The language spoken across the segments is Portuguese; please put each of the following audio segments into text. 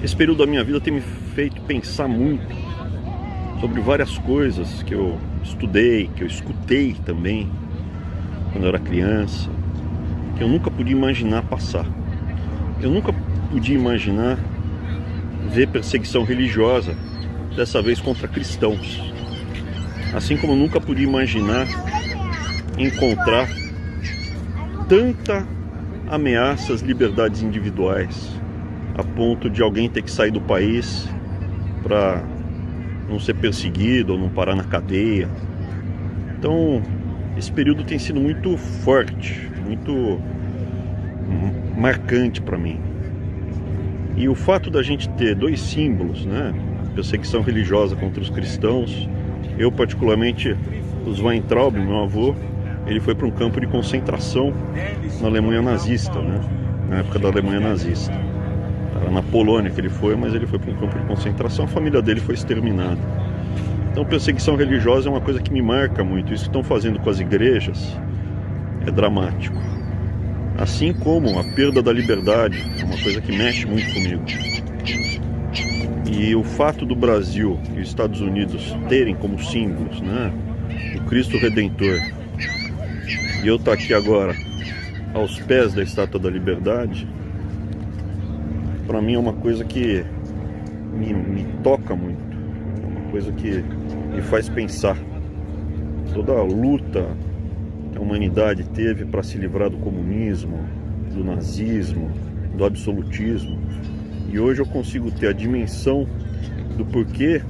Esse período da minha vida tem me feito pensar muito sobre várias coisas que eu estudei, que eu escutei também quando eu era criança, que eu nunca podia imaginar passar. Eu nunca podia imaginar ver perseguição religiosa, dessa vez contra cristãos. Assim como eu nunca podia imaginar encontrar tanta ameaça às liberdades individuais, a ponto de alguém ter que sair do país para não ser perseguido ou não parar na cadeia. Então, esse período tem sido muito forte, muito marcante para mim. E o fato da gente ter dois símbolos, né? Perseguição religiosa contra os cristãos. Eu, particularmente, os Weintraub, meu avô, ele foi para um campo de concentração na Alemanha nazista, né? Na época da Alemanha nazista. Era na Polônia que ele foi, mas ele foi para um campo de concentração. A família dele foi exterminada. Então, perseguição religiosa é uma coisa que me marca muito. Isso que estão fazendo com as igrejas é dramático. Assim como a perda da liberdade é uma coisa que mexe muito comigo. E o fato do Brasil e os Estados Unidos terem como símbolos, né, o Cristo Redentor, e eu estar aqui agora aos pés da Estátua da Liberdade, para mim é uma coisa que me toca muito. É uma coisa que me faz pensar. Toda a luta que a humanidade teve para se livrar do comunismo, do nazismo, do absolutismo. E hoje eu consigo ter a dimensão do porquê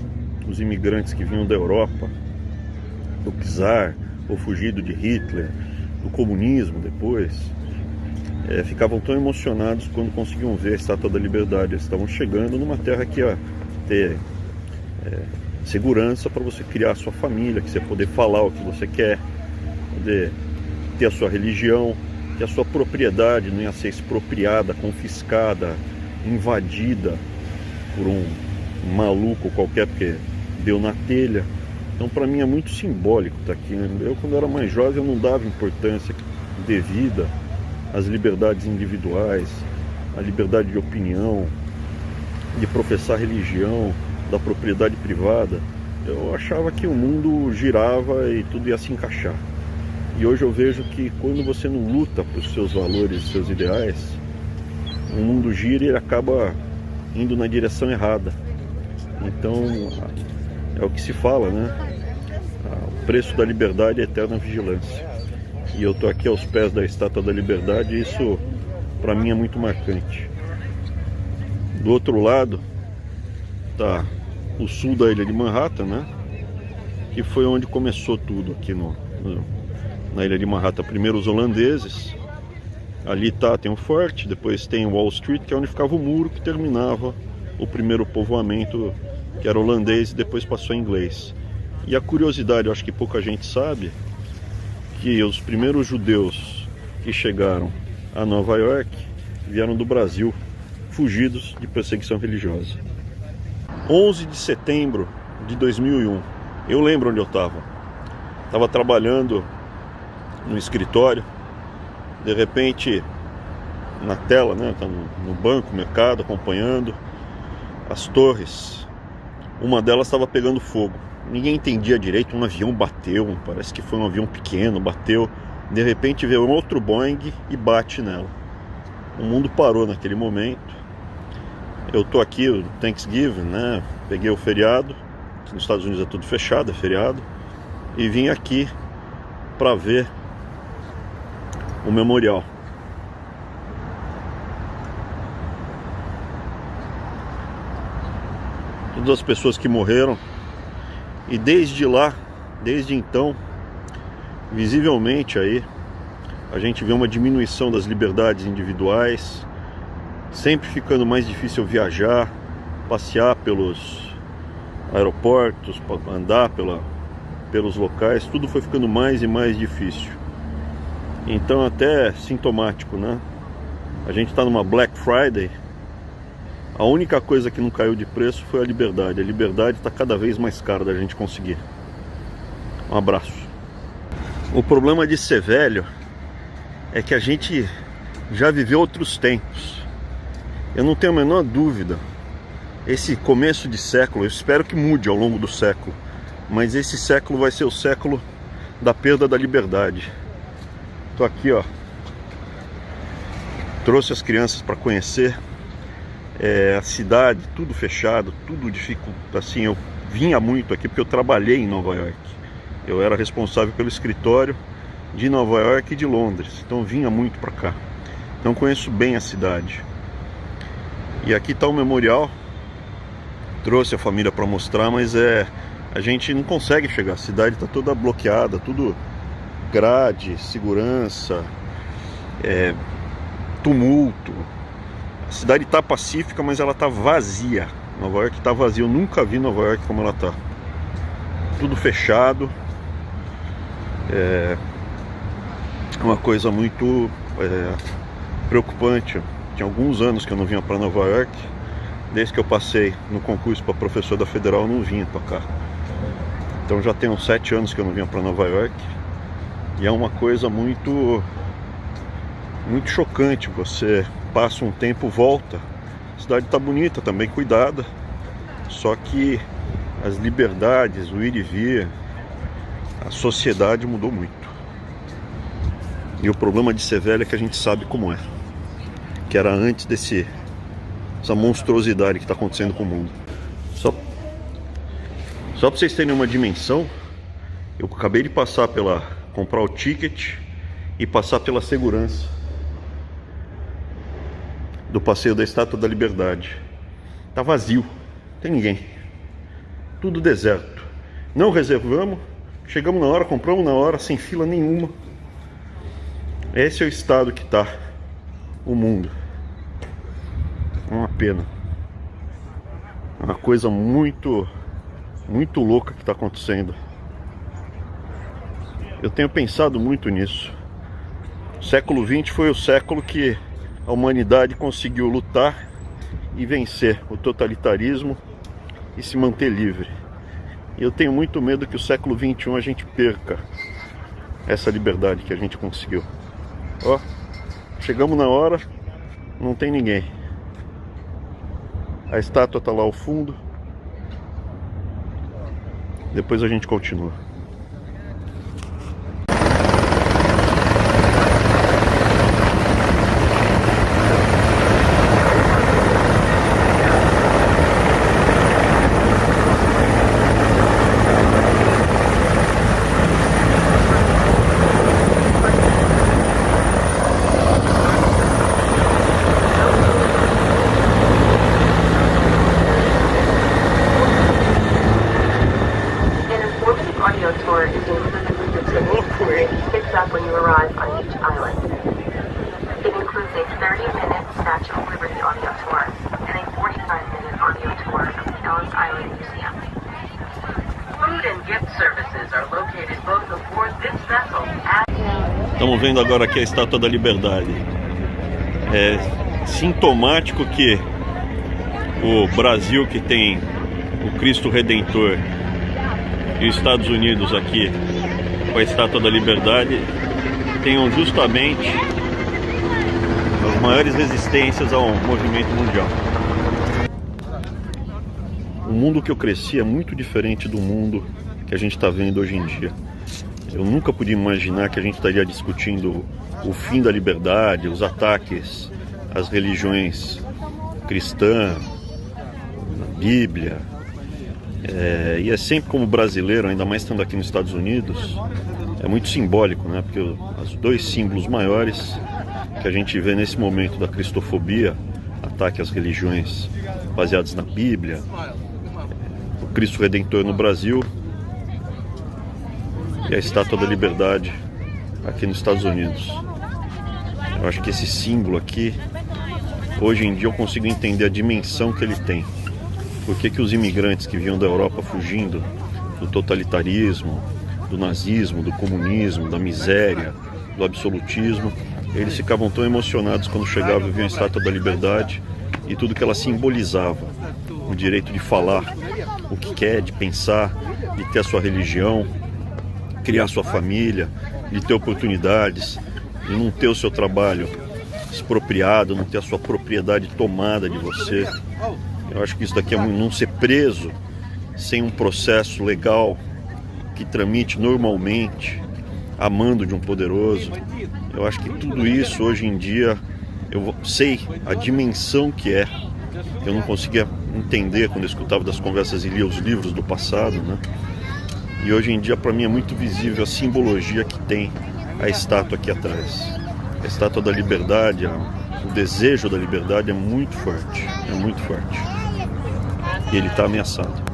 os imigrantes que vinham da Europa, do czar, ou fugido de Hitler, do comunismo depois, ficavam tão emocionados quando conseguiam ver a Estátua da Liberdade. Eles estavam chegando numa terra que ia ter segurança para você criar a sua família, que você poder falar o que você quer, poder ter a sua religião, que a sua propriedade não ia ser expropriada, confiscada, invadida por um maluco qualquer porque deu na telha. Então, para mim é muito simbólico estar aqui. Eu, quando era mais jovem, eu não dava importância devida às liberdades individuais, à liberdade de opinião, de professar religião, da propriedade privada. Eu achava que o mundo girava e tudo ia se encaixar. E hoje eu vejo que quando você não luta por seus valores, seus ideais, o mundo gira e ele acaba indo na direção errada. Então, é o que se fala, né? O preço da liberdade é eterna vigilância. E eu estou aqui aos pés da Estátua da Liberdade e isso, para mim, é muito marcante. Do outro lado, está o sul da ilha de Manhattan, né? Que foi onde começou tudo aqui na ilha de Manhattan. Primeiro os holandeses. Ali tem o forte, depois tem Wall Street, que é onde ficava o muro que terminava o primeiro povoamento, que era holandês e depois passou a inglês. E a curiosidade, eu acho que pouca gente sabe, que os primeiros judeus que chegaram a Nova York vieram do Brasil, fugidos de perseguição religiosa. 11 de setembro de 2001, eu lembro onde eu estava. Estava trabalhando no escritório. De repente, na tela, né, tá no banco, mercado, acompanhando as torres. Uma delas estava pegando fogo. Ninguém entendia direito, um avião bateu, parece que foi um avião pequeno, bateu. De repente veio um outro Boeing e bate nela. O mundo parou naquele momento. Eu tô aqui, o Thanksgiving, né, peguei o feriado, que nos Estados Unidos é tudo fechado, é feriado, e vim aqui para ver o memorial. Todas as pessoas que morreram. E desde lá, desde então, visivelmente aí, a gente vê uma diminuição das liberdades individuais, sempre ficando mais difícil viajar, passear pelos aeroportos, andar pelos locais, tudo foi ficando mais e mais difícil. Então até sintomático, né? A gente está numa Black Friday. A única coisa que não caiu de preço foi a liberdade. A liberdade está cada vez mais cara da gente conseguir. Um abraço. O problema de ser velho é que a gente já viveu outros tempos. Eu não tenho a menor dúvida esse começo de século, eu espero que mude ao longo do século, mas esse século vai ser o século da perda da liberdade. Tô aqui, ó, trouxe as crianças para conhecer a cidade, tudo fechado, tudo dificulta. Assim, eu vinha muito aqui porque eu trabalhei em Nova York. Eu era responsável pelo escritório de Nova York e de Londres, então eu vinha muito para cá. Então conheço bem a cidade. E aqui está o memorial. Trouxe a família para mostrar, mas a gente não consegue chegar. A cidade está toda bloqueada, tudo grade, segurança, tumulto. A cidade está pacífica, mas ela está vazia. Nova York está vazia. Eu nunca vi Nova York como ela está. Tudo fechado. É uma coisa muito preocupante. Tinha alguns anos que eu não vinha para Nova York. Desde que eu passei no concurso para professor da Federal, eu não vinha para cá. Então já tem uns 7 anos que eu não vinha para Nova York. E é uma coisa muito chocante. Você passa um tempo, volta. A cidade está bonita, também cuidada. Só que as liberdades, o ir e vir, a sociedade mudou muito. E o problema de ser velho é que a gente sabe como é. Que era antes essa monstruosidade que está acontecendo com o mundo. Só para vocês terem uma dimensão, eu acabei de comprar o ticket e passar pela segurança do passeio da Estátua da Liberdade. Tá vazio, não tem ninguém, tudo deserto. Não reservamos, chegamos na hora, compramos na hora, sem fila nenhuma. Esse é o estado que está o mundo. É uma pena. É uma coisa muito louca que está acontecendo. Eu tenho pensado muito nisso. O século XX foi o século que a humanidade conseguiu lutar e vencer o totalitarismo e se manter livre. E eu tenho muito medo que o século XXI a gente perca essa liberdade que a gente conseguiu. Ó, chegamos na hora, não tem ninguém. A estátua está lá ao fundo. Depois a gente continua. When you arrive on each island. It includes a 30-minute Statue of Liberty audio tour and a 45-minute audio tour of the Ellis Island Museum. Food and gift services are located both aboard this vessel and... Estamos vendo agora aqui a Estátua da Liberdade. É sintomático que o Brasil, que tem o Cristo Redentor, e os Estados Unidos aqui com a Estátua da Liberdade tenham justamente as maiores resistências ao movimento mundial. O mundo que eu cresci é muito diferente do mundo que a gente está vendo hoje em dia. Eu nunca podia imaginar que a gente estaria discutindo o fim da liberdade, os ataques às religiões cristãs, na Bíblia. E é sempre como brasileiro, ainda mais estando aqui nos Estados Unidos, é muito simbólico, né? Porque os dois símbolos maiores que a gente vê nesse momento da cristofobia, ataque às religiões baseadas na Bíblia, o Cristo Redentor no Brasil e a Estátua da Liberdade aqui nos Estados Unidos. Eu acho que esse símbolo aqui, hoje em dia eu consigo entender a dimensão que ele tem. Por que os imigrantes que vinham da Europa fugindo do totalitarismo, do nazismo, do comunismo, da miséria, do absolutismo, eles ficavam tão emocionados quando chegavam e viam a Estátua da Liberdade e tudo que ela simbolizava. O direito de falar o que quer, de pensar, de ter a sua religião, criar sua família, de ter oportunidades, de não ter o seu trabalho expropriado, não ter a sua propriedade tomada de você. Eu acho que isso daqui é não ser preso sem um processo legal que tramite normalmente, a mando de um poderoso. Eu acho que tudo isso hoje em dia, eu sei a dimensão que é. Eu não conseguia entender quando eu escutava das conversas e lia os livros do passado, né? E hoje em dia para mim é muito visível a simbologia que tem a estátua aqui atrás. A estátua da liberdade, o desejo da liberdade é muito forte, e ele está ameaçado.